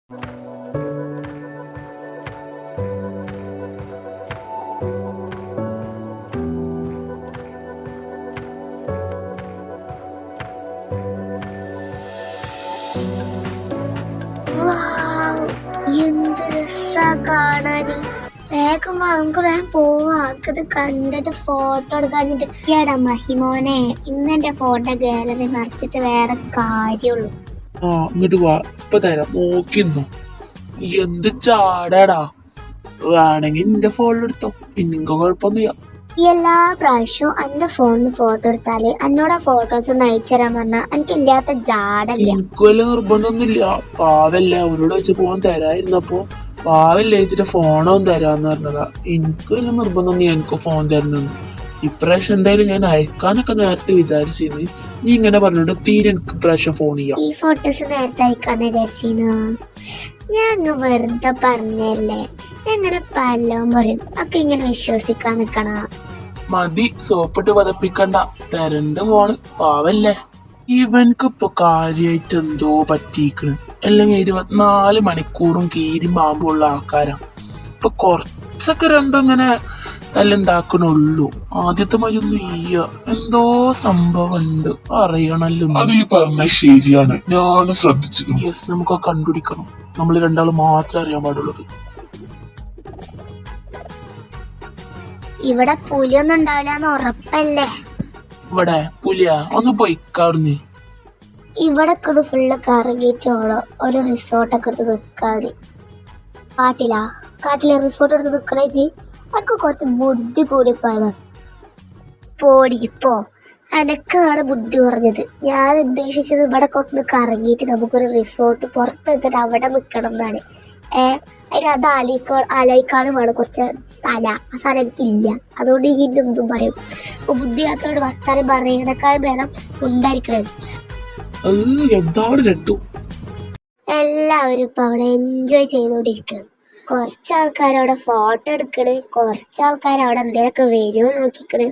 എന്ത് രസാ കാണാന്. വേഗം നമുക്ക് വേഗം പോവാ. ഇത് കണ്ടിട്ട് ഫോട്ടോ എടുക്കാഞ്ഞിട്ട് എടാ മഹിമോനെ, ഇന്നെന്റെ ഫോട്ടോ ഗാലറി നിറച്ചിട്ട് വേറെ കാര്യമുള്ളൂ. ഇങ്ങോട്ട് വാ, ഇപ്പൊ തരാം, നോക്കിന്നോ. എന്ത് ചാടാടാ. വേണമെങ്കിൽ നിന്റെ ഫോണിലെടുത്തോ, എനിക്ക് കുഴപ്പമൊന്നുമില്ല. എല്ലാ പ്രാവശ്യവും എന്റെ ഫോണിന് ഫോട്ടോ എടുത്താല് എന്നോട് ഫോട്ടോസ് ഒന്ന് അയച്ചുതരാൻ പറഞ്ഞാ എനിക്കില്ലാത്ത ജാടല്ല. എനിക്ക് വല്ല നിർബന്ധമൊന്നുമില്ല. പാവല്ല, അവരോട് വെച്ച് പോകാൻ തരായിരുന്നപ്പോ പാവല്ലേ വെച്ചിട്ട് ഫോണൊന്നും തരാന്ന് പറഞ്ഞതാ. എനിക്ക് വല്ല നിർബന്ധം എനിക്ക് ഫോൺ തരണമെന്ന്. ഇപ്രാവശ്യം എന്തായാലും ഞാൻ അയക്കാനൊക്കെ നേരത്തെ വിചാരിച്ചിരുന്നു. നീ ഇങ്ങനെ പറഞ്ഞിട്ട് തീരെ എനിക്ക് ഇപ്രാവശ്യം ഫോൺ ചെയ്യാം. ഈ ഫോട്ടോസ് നേരത്തെ അയക്കാന്ന് വിചാരിച്ചിരുന്നു. ഞാൻ അങ്ങ് വെറുതെ പറഞ്ഞല്ലേ. എങ്ങനെ പലവും പറയും ഒക്കെ ഇങ്ങനെ വിശ്വസിക്കാൻ നിക്കണ. മതി, സോപ്പിട്ട് പതപ്പിക്കണ്ട. തരണ്ട് ഫോണ്. പാവല്ലേ. ഇവൻക്കിപ്പൊ കാര്യായിട്ട് എന്തോ പറ്റിയിക്കണ്. അല്ലെങ്കിൽ 24 മണിക്കൂറും കീരി പാമ്പുള്ള ആൾക്കാരാ. ഇപ്പൊ കുറച്ചൊക്കെ രണ്ടും ഇങ്ങനെ തല്ലുണ്ടാക്കണുള്ളൂ. ആദ്യത്തെ മഴയൊന്നും ഇയ്യ. എന്തോ സംഭവം ഉണ്ട്, അറിയണല്ലോ. അത് ഈ പറഞ്ഞ ശരിയാണ്, ഞാൻ ശ്രദ്ധിച്ചു. യെസ്, നമുക്ക് കണ്ടുപിടിക്കണം. നമ്മൾ രണ്ടാളും മാത്രമേ അറിയാൻ പാടുള്ളത്. ഇവിടെ പുലിയൊന്നും ഉണ്ടാവില്ലെന്ന് ഉറപ്പല്ലേ? ഇവിടെ പുലിയാ? ഒന്ന് പൊയ്ക്കാറുന്ന്. ഇവിടെ ഇത് ഫുള്ള് കറങ്ങിയിട്ടോളോ ഒരു റിസോർട്ടൊക്കെ എടുത്ത് നിൽക്കാന്. കാട്ടിലെ റിസോർട്ട് എടുത്ത് നിൽക്കണേച്ചി അതൊക്കെ കുറച്ച് ബുദ്ധി കൂടിപ്പോയതാണ്. പോടിപ്പോ, എനക്കാണ് ബുദ്ധി പറഞ്ഞത്. ഞാൻ ഉദ്ദേശിച്ചത് ഇവിടെ ഒന്ന് കറങ്ങിയിട്ട് നമുക്കൊരു റിസോർട്ട് പുറത്തെടുത്തിട്ട് അവിടെ നിൽക്കണം എന്നാണ്. അതിനത് ആലോചിക്കാനുമാണ് കുറച്ച് തല. ആ സാധനം എനിക്കില്ല. അതുകൊണ്ട് ഈ എന്തും പറയും. ഇപ്പൊ ബുദ്ധിയാത്തവരോട് വർത്താനം പറയണേക്കാൾ ഭേദം ഉണ്ടായിരിക്കണേ. എല്ലാവരും ഇപ്പൊ അവിടെ എൻജോയ് ചെയ്തോണ്ടിരിക്കണം. കുറച്ചാൾക്കാർ അവിടെ ഫോട്ടോ എടുക്കണ്, കുറച്ചാൾക്കാർ അവിടെ എന്തെങ്കിലുമൊക്കെ വരുമോ നോക്കിക്കണ്.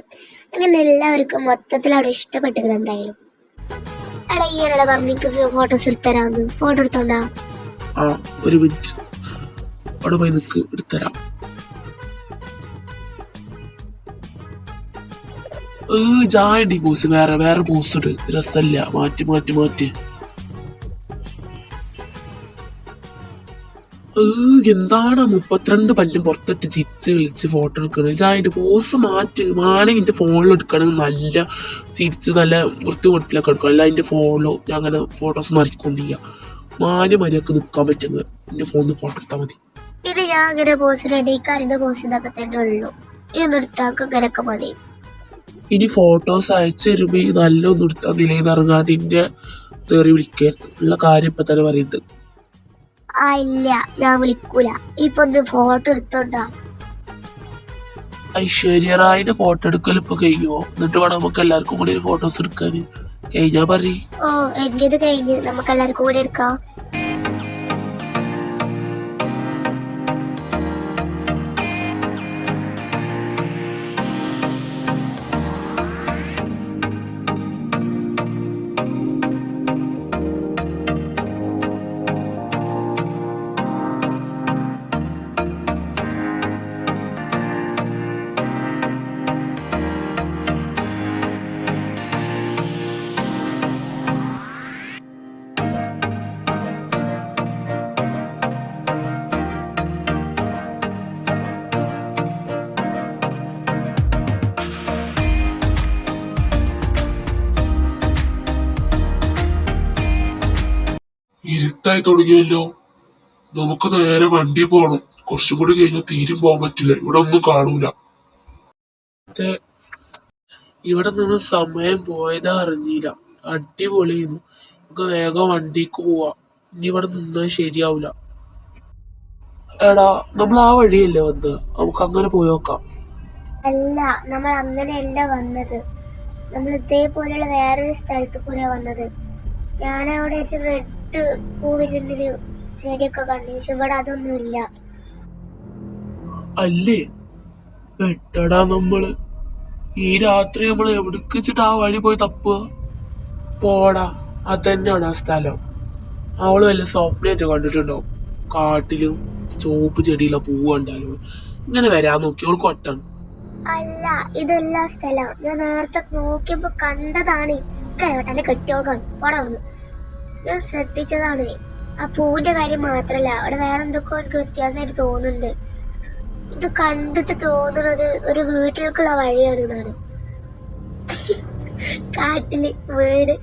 അങ്ങനെ എല്ലാവർക്കും മൊത്തത്തിൽ അവിടെ ഇഷ്ടപ്പെട്ടിക്കണ്. എന്തായാലും എടാ ഈ എന്നോട് പറഞ്ഞിക്ക് ഫോട്ടോസ് എടുത്തരാന്ന്. ഫോട്ടോ എടുത്തോണ്ടാ? ഒരു മിനിറ്റ്, അവിടെ പോയി നിക്ക്, എടുത്തരാം. ജായണ്ടി പോസ്, വേറെ പോസ് ഇട്. രസല്ല, മാറ്റി. എന്താണ് 32 പല്ലും പുറത്തിട്ട് ചിരിച്ച് കളിച്ച് ഫോട്ടോ എടുക്കണത്? ജായണ്ടി പോസ് മാറ്റി. വേണമെങ്കിൽ എന്റെ ഫോണിൽ എടുക്കണമെങ്കിൽ നല്ല ചിരിച്ച് നല്ല വൃത്തി കൊടുപ്പിലൊക്കെ എടുക്കണം. അല്ല എന്റെ ഫോണിലോ ഞാൻ അങ്ങനെ ഫോട്ടോസ് മറിക്കൊന്നില്ല. മര്യാദക്ക് നിൽക്കാൻ പറ്റുന്നത് എന്റെ ഫോണിൽ ഫോട്ടോ എടുത്താൽ മതി. ഇത് ഞാൻ അങ്ങനെ പോസിനുണ്ട്. ഈ കാറിന്റെ പോസ് ഇതൊക്കെ തന്നെ ഉള്ളൂ. ഇതൊന്നും എടുത്താൽ അങ്ങനെയൊക്കെ മതി. ഇനി ഫോട്ടോസ് അയച്ചു തരുമ്പോ നല്ല ഒന്നും എടുത്താൽ നിലയിൽ ഇറങ്ങാണ്ട് ഇന്റെ തേറി വിളിക്കരുത്. ഉള്ള കാര്യം ഇപ്പൊ തന്നെ പറയുന്നുണ്ട്. ഇല്ല, ഞാൻ വിളിക്കൂല. ഇപ്പൊ ഒന്ന് ഫോട്ടോ എടുത്തോണ്ടാ. ഐശ്വര്യറായിന്റെ ഫോട്ടോ എടുക്കൽ ഇപ്പൊ കഴിയുമോ? എന്നിട്ട് വേണം നമുക്ക് എല്ലാവർക്കും കൂടി ഫോട്ടോസ് എടുക്കാൻ. കഴിഞ്ഞാ പറയും. എന്റേത് കഴിഞ്ഞ് നമുക്ക് എല്ലാവർക്കും കൂടി എടുക്കാം. ഇരുട്ടായി തുടങ്ങിയല്ലോ. നമുക്ക് നേരെ വണ്ടി പോണം. കുറച്ചും കൂടി കഴിഞ്ഞാൽ തീരും പോകാൻ പറ്റില്ല. ഇവിടെ ഒന്നും കാണൂല. ഇവിടെ നിന്ന് സമയം പോയതാ അറിഞ്ഞില്ല. അടിപൊളിയായിരുന്നു. നമുക്ക് വേഗം വണ്ടിക്ക് പോവാ. ഇനി ഇവിടെ നിന്നാൽ ശരിയാവൂല. എടാ, നമ്മൾ ആ വഴിയല്ലേ വന്ന്, നമുക്ക് അങ്ങനെ പോയോക്കാം. അല്ല, നമ്മൾ അങ്ങനെയല്ല വന്നത്. നമ്മൾ ഇതേപോലെയുള്ള വേറൊരു സ്ഥലത്ത് കൂടെയാ വന്നത്. ഞാനവിടെ ഒരു റെഡ് പൂ വിരുന്നൊരു ചെടിയൊക്കെ കണ്ടു. പക്ഷെ ഇവിടെ അതൊന്നുമില്ല. അല്ലേ പെട്ടടാ നമ്മള്. ഈ രാത്രി നമ്മൾ എവിടേക്ക് വെച്ചിട്ട് ആ വഴി പോയി തപ്പുക? പോടാ, അത് തന്നെയാണ് ആ സ്ഥലം. അവള് വല്ല സ്വപ്നമായിട്ട് കണ്ടിട്ടുണ്ടോ? കാട്ടിലും ചോപ്പ് ചെടിയിലെ പൂവ് കണ്ടാലോ ഇങ്ങനെ വരാൻ നോക്കി അവൾ കൊട്ടാണ്. അല്ല, ഇതെല്ലാ സ്ഥലം ഞാൻ നേരത്തെ നോക്കിയപ്പോ കണ്ടതാണ്. കേട്ടാലെ കെട്ടിയോക്കാണ് പോടാ അവിടുന്ന്. ഞാൻ ശ്രദ്ധിച്ചതാണ്. ആ പൂവിന്റെ കാര്യം മാത്രല്ല, അവിടെ വേറെ എന്തൊക്കെ എനിക്ക് വ്യത്യാസമായിട്ട് തോന്നുന്നുണ്ട്. ഇത് കണ്ടിട്ട് തോന്നുന്നത് ഒരു വീട്ടിലേക്കുള്ള വഴിയാണ് എന്നാണ്. കാട്ടില് വീട്.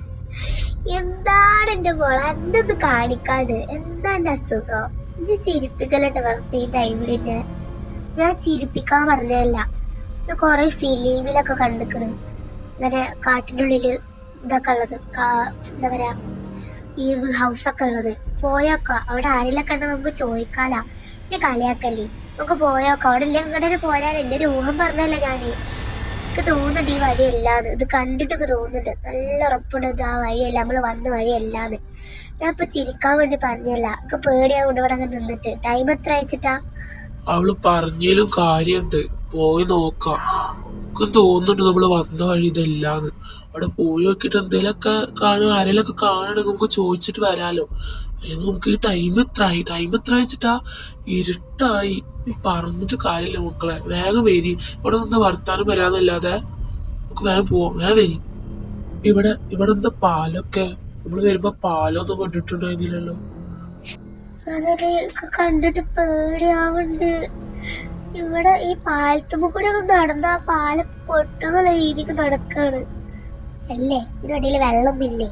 എന്താണ് എന്റെ മോളെ എന്റെ ഒന്ന് കാണിക്കാണ്ട്? എന്താ എന്റെ അസുഖം? ഇത് ചിരിപ്പിക്കലട്ടെ വെറുതെ ഈ ടൈമിലിന്നെ. ഞാൻ ചിരിപ്പിക്കാൻ പറഞ്ഞതല്ല, ഞാൻ കൊറേ ഫിലിമിലൊക്കെ കണ്ടിക്കണ്. ഇങ്ങനെ കാട്ടിൻ്റെ ഉള്ളില് ഇതൊക്കെ ഉള്ളത്, എന്താ പറയാ, ഈ ഹൗസൊക്കെ ഉള്ളത്. പോയോക്കാം, അവിടെ ആരെല്ലാം കണ്ട നമുക്ക് ചോദിക്കാല. ഞാൻ കളിയാക്കല്ലേ, നമുക്ക് പോയോക്കാം. അവിടെ ഇല്ലെങ്കിൽ ഇങ്ങോട്ട് പോരാൻ എൻ്റെ ഒരു ഊഹം പറഞ്ഞല്ല ഞാന്. എനിക്ക് തോന്നുന്നുണ്ട് ഈ വഴിയല്ലാന്ന്. ഇത് കണ്ടിട്ടൊക്കെ തോന്നുന്നുണ്ട്, നല്ല ഉറപ്പുണ്ട് ഇത് ആ വഴിയല്ല, നമ്മള് വന്ന വഴിയല്ലാന്ന്. ഞാൻ ഇപ്പൊ ചിരിക്കാൻ വേണ്ടി പറഞ്ഞല്ല, എനിക്ക് പേടിയാവുണ്ട് ഇവിടെ അങ്ങനെ നിന്നിട്ട്. ടൈം എത്ര അയച്ചിട്ടാ? അവള് പറഞ്ഞാലും കാര്യമുണ്ട്, പോയി നോക്കാം. എനിക്ക് തോന്നുന്നുണ്ട് നമ്മള് വന്ന വഴി ഇതല്ലാന്ന്. അവിടെ പോയി നോക്കിയിട്ട് എന്തേലൊക്കെ കാണുക, ആരെങ്കിലൊക്കെ കാണണമെങ്കിൽ നമുക്ക് ചോദിച്ചിട്ട് വരാലോ. അല്ലെങ്കിൽ നമുക്ക് ഈ ടൈം എത്ര വെച്ചിട്ടാ? ഇരുട്ടായി. പറഞ്ഞിട്ട് കാര്യമില്ല മക്കളെ, വേഗം വരി. ഇവിടെ നിന്ന് വർത്താനം വരാന്നല്ലാതെ നമുക്ക് വേഗം പോവാം. വേഗം വരി. ഇവിടെ എന്താ പാലൊക്കെ? നമ്മള് വരുമ്പോ പാലൊന്നും കണ്ടിട്ടുണ്ടായിരുന്നില്ലല്ലോ. അതെ, കണ്ടിട്ട് പേടിയാവുണ്ട്. ഇവിടെ ഈ പാലത്തുമ്പോ കൂടെ ഒക്കെ നടന്ന ആ പാലം പൊട്ടുന്നുള്ള രീതിക്ക് നടക്കാണ് അല്ലേ. ഇതിനിടയിൽ വെള്ളമൊന്നുമില്ലേ?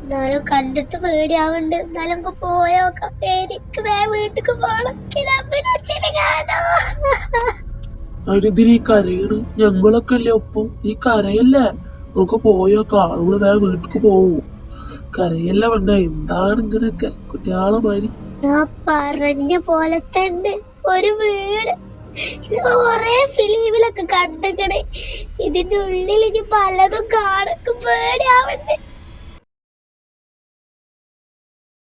എന്നാലും കണ്ടിട്ട് പേടിയാവുണ്ട്. എന്നാലും നമുക്ക് പോയോക്കാം. എനിക്ക് വീട്ടിക്ക് പോണം. അതിന് ഈ കരയാണ്, ഞങ്ങളൊക്കെ അല്ലേ ഒപ്പം. ഈ കരയല്ലേ, നമുക്ക് പോയോക്കാം. നമ്മള് വേഗം വീട്ടിക്ക് പോവും. കരയല്ല വേണ്ട. എന്താണ് ഇങ്ങനെയൊക്കെ കുട്ടിയാളെ മാതിരി? ഞാൻ പറഞ്ഞ പോലെ തന്നെ ഒരു വീട് കൊറേ ഫിലിമിലൊക്കെ കണ്ടിക്കണേ. ഇതിന്റെ ഉള്ളിൽ ഇനി പലതും കാണും. പേടിയാവണ്ടേ.